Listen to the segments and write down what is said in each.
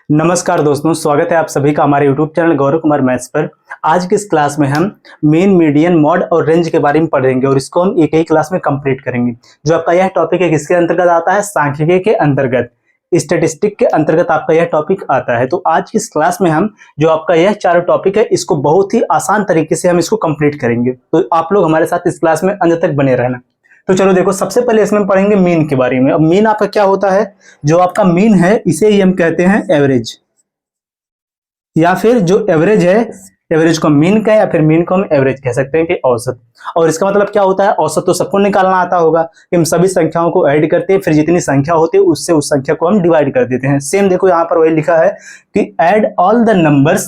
नमस्कार दोस्तों, स्वागत है आप सभी का हमारे YouTube channel Gaurav Kumar maths पर। आज की इस क्लास में हम मीन, मीडियन, मॉड और रेंज के बारे में पढ़ेंगे और इसको हम एक ही क्लास में कंप्लीट करेंगे। जो आपका यह टॉपिक है किसके अंतर्गत आता है? सांख्यिकी के अंतर्गत, स्टैटिस्टिक के अंतर्गत आपका यह टॉपिक आता है। तो आज की इस क्लास में हम जो आपका यह चारों टॉपिक है इसको बहुत ही आसान तरीके से हम इसको कंप्लीट करेंगे। तो आप लोग हमारे साथ इस क्लास में अंत तक बने रहना। तो चलो देखो, सबसे पहले इसमें पढ़ेंगे मीन के बारे में। अब मीन आपका क्या होता है? जो आपका मीन है इसे ही हम कहते हैं एवरेज, या फिर जो एवरेज है, एवरेज को मीन कहें या फिर मीन को हम एवरेज कह सकते हैं कि औसत। और इसका मतलब क्या होता है? औसत तो सबको निकालना आता होगा कि हम सभी संख्याओं को ऐड करते हैं, फिर जितनी संख्या होती है उससे उस संख्या को हम डिवाइड कर देते हैं। सेम देखो यहाँ पर वही लिखा है कि ऐड ऑल द नंबर्स,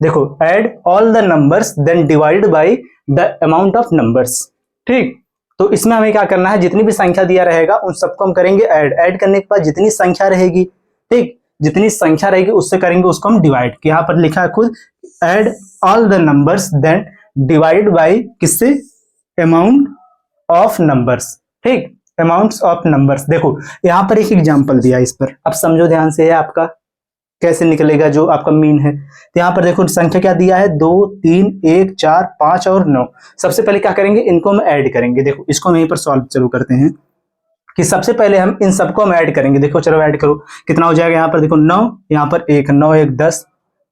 देखो add all the numbers then divide by the amount of numbers. ठीक, तो इसमें हमें क्या करना है? जितनी भी संख्या दिया रहेगा उन सबको हम करेंगे ऐड करने के बाद जितनी संख्या रहेगी, ठीक, जितनी संख्या रहेगी उससे करेंगे उसको हम डिवाइड। यहाँ पर लिखा है खुद add all the numbers then divide by किससे? Amount of numbers. ठीक, अमाउंट्स ऑफ नंबर्स। देखो यहाँ पर एक एग्जांपल दिया है, इस पर अब समझो ध्यान से, है आपका कैसे निकलेगा जो आपका मीन है। तो यहाँ पर देखो संख्या क्या दिया है? 2, 3, 1, 4, 5 और 9। सबसे पहले क्या करेंगे? इनको हम ऐड करेंगे। देखो इसको हम यहीं पर सॉल्व चालू करते हैं कि सबसे पहले हम इन सबको हम ऐड करेंगे। देखो चलो ऐड करो, कितना हो जाएगा? यहाँ पर देखो 9, यहाँ पर 1, 9 1 10।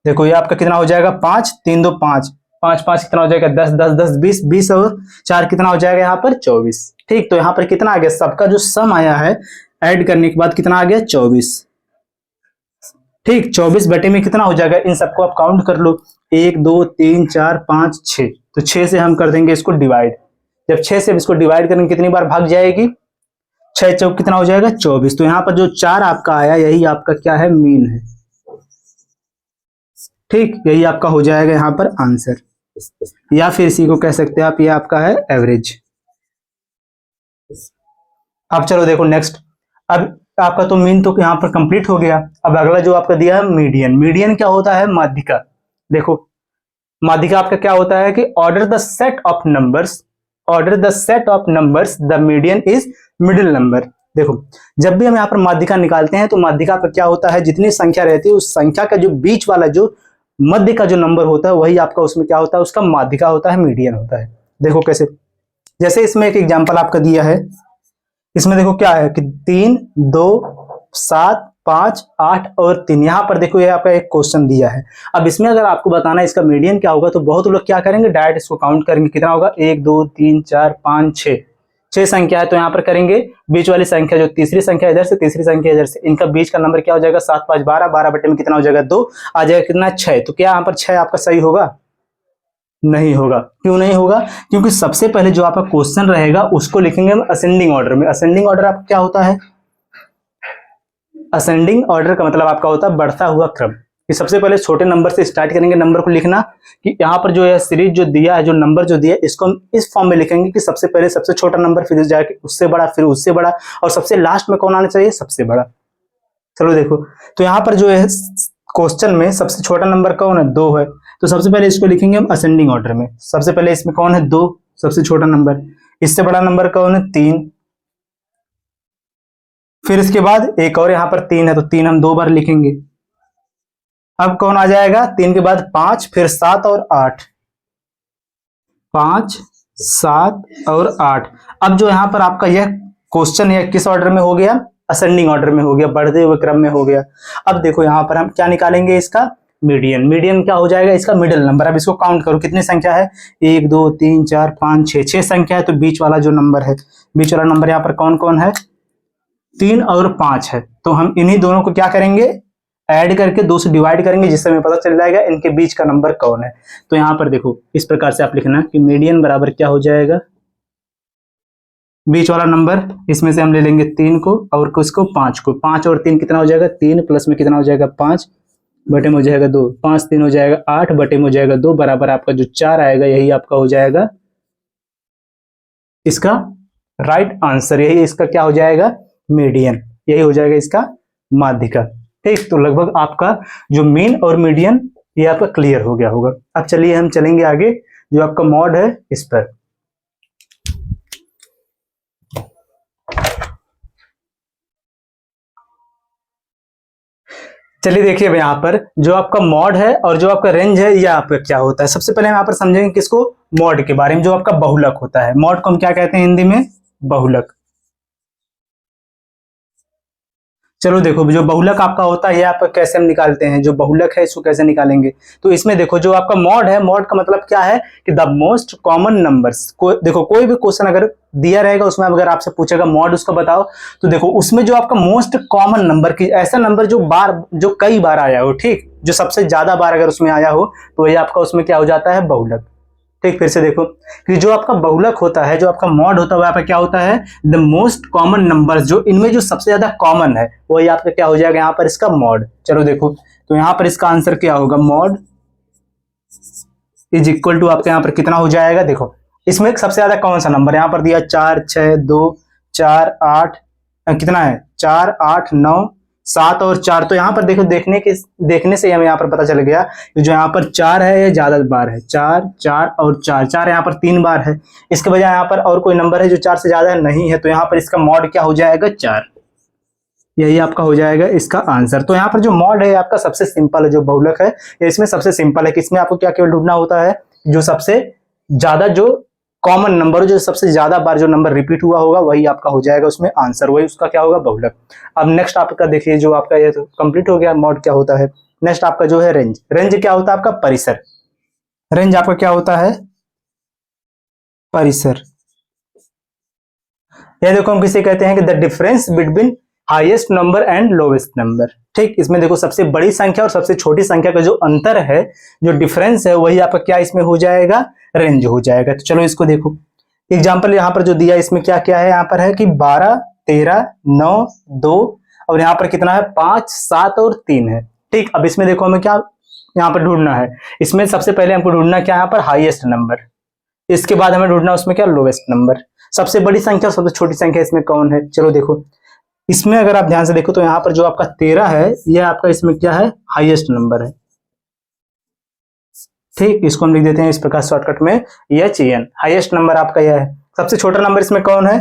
देखो ये आपका कितना हो जाएगा? 5 3 2 5, 5 5 कितना हो जाएगा? 10 10 10 20 20 और 4 कितना हो जाएगा? यहाँ पर 24। ठीक, तो यहाँ पर कितना आ गया? सबका जो सम आया है ऐड करने के बाद कितना आ गया? 24। ठीक, 24 बटे में कितना हो जाएगा? इन सबको आप काउंट कर लो, 1 2 3 4 5 6। तो 6 से हम कर देंगे इसको डिवाइड। जब 6 से इसको डिवाइड करेंगे कितनी बार भाग जाएगी? 6 चौक कितना हो जाएगा? 24। तो यहाँ पर जो 4 आपका आया यही आपका क्या है? मीन है। ठीक, यही आपका हो जाएगा यहाँ पर आंसर, या फिर इसी को कह सकते हैं आप, ये आपका है एवरेज। अब चलो देखो नेक्स्ट। अब आपका तो मीन तो यहाँ पर कंप्लीट हो गया। अब अगला जो आपका दिया है मीडियन। मीडियन क्या होता है? माध्यिका। देखो माध्यिका आपका क्या होता है कि order the set of numbers, order the set of numbers the median is middle number. देखो जब भी हम यहाँ पर माध्यिका निकालते हैं तो माध्यिका का क्या होता है? जितनी संख्या रहती है उस संख्या का जो बीच वाला जो मध्य का जो नंबर होता है वही आपका उसमें क्या होता है? उसका माध्यिका होता है, मीडियन होता है। देखो कैसे, जैसे इसमें एक एग्जांपल आपका दिया है, इसमें देखो क्या है कि 3 2 7 5 8 और 3। यहाँ पर देखो ये आपका एक क्वेश्चन दिया है। अब इसमें अगर आपको बताना है इसका मीडियन क्या होगा तो बहुत लोग क्या करेंगे? डायरेक्ट इसको काउंट करेंगे। कितना होगा? 1 2 3 4 5 6, 6 संख्या है तो यहाँ पर करेंगे बीच वाली संख्या, जो तीसरी संख्या इधर से तीसरी संख्या इधर से, इनका बीच का नंबर क्या हो जाएगा? 7 5 12, 12 बटे में कितना हो जाएगा? 2 आ जाएगा। कितना? 6। तो क्या यहाँ पर 6 आपका सही होगा? नहीं होगा। क्यों नहीं होगा? क्योंकि सबसे पहले जो आपका क्वेश्चन रहेगा उसको लिखेंगे हम असेंडिंग ऑर्डर में। असेंडिंग ऑर्डर आपका क्या होता है? असेंडिंग ऑर्डर का मतलब आपका होता है बढ़ता हुआ क्रम, कि सबसे पहले छोटे नंबर से स्टार्ट करेंगे नंबर को लिखना, कि यहाँ पर जो है सीरीज जो दिया है, जो नंबर जो दिया है इसको हम इस फॉर्म में लिखेंगे कि सबसे पहले सबसे छोटा नंबर, फिर जाके उससे बड़ा, फिर उससे बड़ा, और सबसे लास्ट में कौन आना चाहिए? सबसे बड़ा। चलो देखो, तो यहाँ पर जो है क्वेश्चन में सबसे छोटा नंबर कौन है? 2 है। तो सबसे पहले इसको लिखेंगे हम असेंडिंग ऑर्डर में। सबसे पहले इसमें कौन है? 2, सबसे छोटा नंबर। इससे बड़ा नंबर कौन है? 3। फिर इसके बाद एक और यहाँ पर 3 है तो 3 हम 2 बार लिखेंगे। अब कौन आ जाएगा? 3 के बाद 5, फिर 7 और 8, 5 7 और 8। अब जो यहाँ पर आपका यह क्वेश्चन है किस ऑर्डर में हो गया? असेंडिंग ऑर्डर में हो गया, बढ़ते हुए क्रम में हो गया। अब देखो यहाँ पर हम क्या निकालेंगे? इसका मीडियन। मीडियन क्या हो जाएगा? इसका मिडिल नंबर। अब इसको काउंट करो, कितनी संख्या है? 1 2 3 4 5 6, 6 संख्या है तो बीच वाला जो नंबर है, बीच वाला नंबर यहाँ पर कौन कौन है? 3 और 5 है। तो हम इन्हीं दोनों को क्या करेंगे? ऐड करके 2 से डिवाइड करेंगे, जिससे हमें पता चल जाएगा इनके बीच का नंबर कौन है। तो यहाँ पर देखो इस प्रकार से आप लिखना कि मीडियन बराबर क्या हो जाएगा? बीच वाला नंबर, इसमें से हम ले लेंगे 3 को और किसको? 5 को। 5 और 3 कितना हो जाएगा? 3 प्लस में कितना हो जाएगा? 5 बटे में हो जाएगा 2, 5 3 हो जाएगा 8 बटे में हो जाएगा 2, बराबर आपका जो 4 आएगा यही आपका हो जाएगा इसका राइट आंसर। यही इसका क्या हो जाएगा? मीडियन। यही हो जाएगा इसका माध्यिका। ठीक, तो लगभग आपका जो मीन और मीडियन ये आपका क्लियर हो गया होगा। अब चलिए हम चलेंगे आगे, जो आपका मॉड है इस पर। चलिए देखिए अब यहाँ पर जो आपका मॉड है और जो आपका रेंज है ये आपका क्या होता है। सबसे पहले हम यहाँ पर समझेंगे किसको, मॉड के बारे में। जो आपका बहुलक होता है, मॉड को हम क्या कहते हैं हिंदी में, बहुलक। चलो देखो, जो बहुलक आपका होता है ये आप कैसे हम निकालते हैं, जो बहुलक है इसको कैसे निकालेंगे। तो इसमें देखो जो आपका मॉड है, मॉड का मतलब क्या है कि द मोस्ट कॉमन नंबर्स को, देखो कोई भी क्वेश्चन अगर दिया रहेगा उसमें अगर आपसे पूछेगा मॉड उसको बताओ, तो देखो उसमें जो आपका मोस्ट कॉमन नंबर की, ऐसा नंबर जो कई बार आया हो, ठीक, जो सबसे ज्यादा बार अगर उसमें आया हो तो वही आपका उसमें क्या हो जाता है, बहुलक। ठीक, फिर से देखो कि जो आपका बहुलक होता है, जो आपका मॉड होता है, वह आपका क्या होता है, द मोस्ट कॉमन नंबर, जो इनमें जो सबसे ज्यादा कॉमन है वही आपका क्या हो जाएगा यहाँ पर इसका मॉड। चलो देखो, तो यहाँ पर इसका आंसर क्या होगा, मॉड इज इक्वल टू आपके यहाँ पर कितना हो जाएगा। देखो इसमें सबसे ज्यादा कौन सा नंबर यहाँ पर दिया, 4 6 2 4 8, कितना है 4 8 9 7 और 4। तो यहाँ पर देखो देखने से हमें यहाँ पर पता चल गया कि जो यहाँ पर 4 है ये ज्यादा बार है, 4 4 और 4 4 यहाँ पर 3 बार है। इसके बजाय यहाँ पर और कोई नंबर है जो 4 से ज्यादा नहीं है, तो यहाँ पर इसका मॉड क्या हो जाएगा, 4। यही आपका हो जाएगा इसका आंसर। तो यहाँ पर जो मॉड है आपका सबसे सिंपल है, जो बहुलक है ये इसमें सबसे सिंपल है कि इसमें आपको क्या केवल ढूंढना होता है जो सबसे ज्यादा जो कॉमन नंबर, जो सबसे ज्यादा बार जो नंबर रिपीट हुआ होगा वही आपका हो जाएगा उसमें आंसर, वही उसका क्या होगा, बहुलक। अब नेक्स्ट आपका देखिए, जो आपका ये तो कंप्लीट हो गया मॉड क्या होता है। नेक्स्ट आपका जो है रेंज। रेंज क्या होता है आपका, परिसर। रेंज आपका क्या होता है, परिसर। ये देखो हम किसे कहते हैं कि the difference between highest number and lowest number. ठीक, इसमें देखो सबसे बड़ी संख्या और सबसे छोटी संख्या का जो अंतर है, जो डिफरेंस है, वही आपका क्या इसमें हो जाएगा, रेंज हो जाएगा। तो चलो इसको देखो, एग्जाम्पल यहाँ पर जो दिया इसमें क्या क्या है, यहाँ पर है कि 12 13 9 2 और यहाँ पर कितना है 5 7 और 3 है। ठीक, अब इसमें देखो हमें क्या यहाँ पर ढूंढना है, इसमें सबसे पहले हमको ढूंढना क्या, यहाँ पर हाईएस्ट नंबर, इसके बाद हमें ढूंढना उसमें क्या, लोवेस्ट नंबर। सबसे बड़ी संख्या और सबसे छोटी संख्या इसमें कौन है। चलो देखो इसमें अगर आप ध्यान से देखो तो यहाँ पर जो आपका 13 है ये आपका इसमें क्या है, हाईएस्ट नंबर है। ठीक, इसको हम लिख देते हैं इस प्रकार शॉर्टकट में, HN, हाईएस्ट नंबर आपका यह है। सबसे छोटा नंबर इसमें कौन है,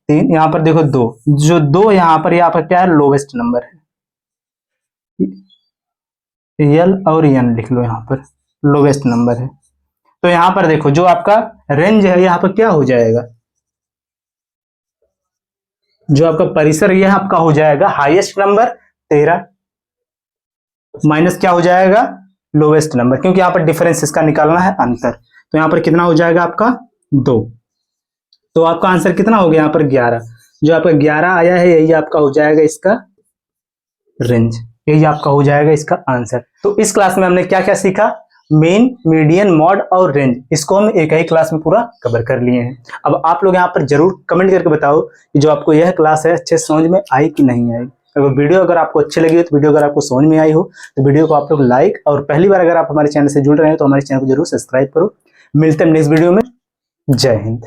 3, यहाँ पर देखो 2, जो 2 यहाँ पर क्या है, लोवेस्ट नंबर है। L और N लिख लो, यहाँ पर लोवेस्ट नंबर है। तो यहाँ पर देखो जो आपका रेंज है यहाँ पर क्या हो जाएगा, जो आपका परिसर यह आपका हो जाएगा हाईएस्ट नंबर 13 माइनस क्या हो जाएगा, लोवेस्ट नंबर, क्योंकि यहाँ पर डिफरेंस इसका निकालना है अंतर। तो यहाँ पर कितना हो जाएगा आपका 2। तो आपका आंसर कितना हो गया यहाँ पर 11। जो आपका 11 आया है यही आपका हो जाएगा इसका रेंज, यही आपका हो जाएगा इसका आंसर। तो इस क्लास में हमने क्या क्या सीखा, मेन, मीडियन, मॉड और रेंज, इसको हम एक ही क्लास में पूरा कवर कर लिए हैं। अब आप लोग यहाँ पर जरूर कमेंट करके बताओ कि जो आपको यह क्लास है अच्छे समझ में आई कि नहीं आई। अगर आपको अच्छी लगी हो, तो वीडियो अगर आपको समझ में आई हो तो वीडियो को आप लोग लाइक, और पहली बार अगर आप हमारे चैनल से जुड़ रहे हैं तो हमारे चैनल को जरूर सब्सक्राइब करो। मिलते हैं नेक्स्ट वीडियो में। जय हिंद।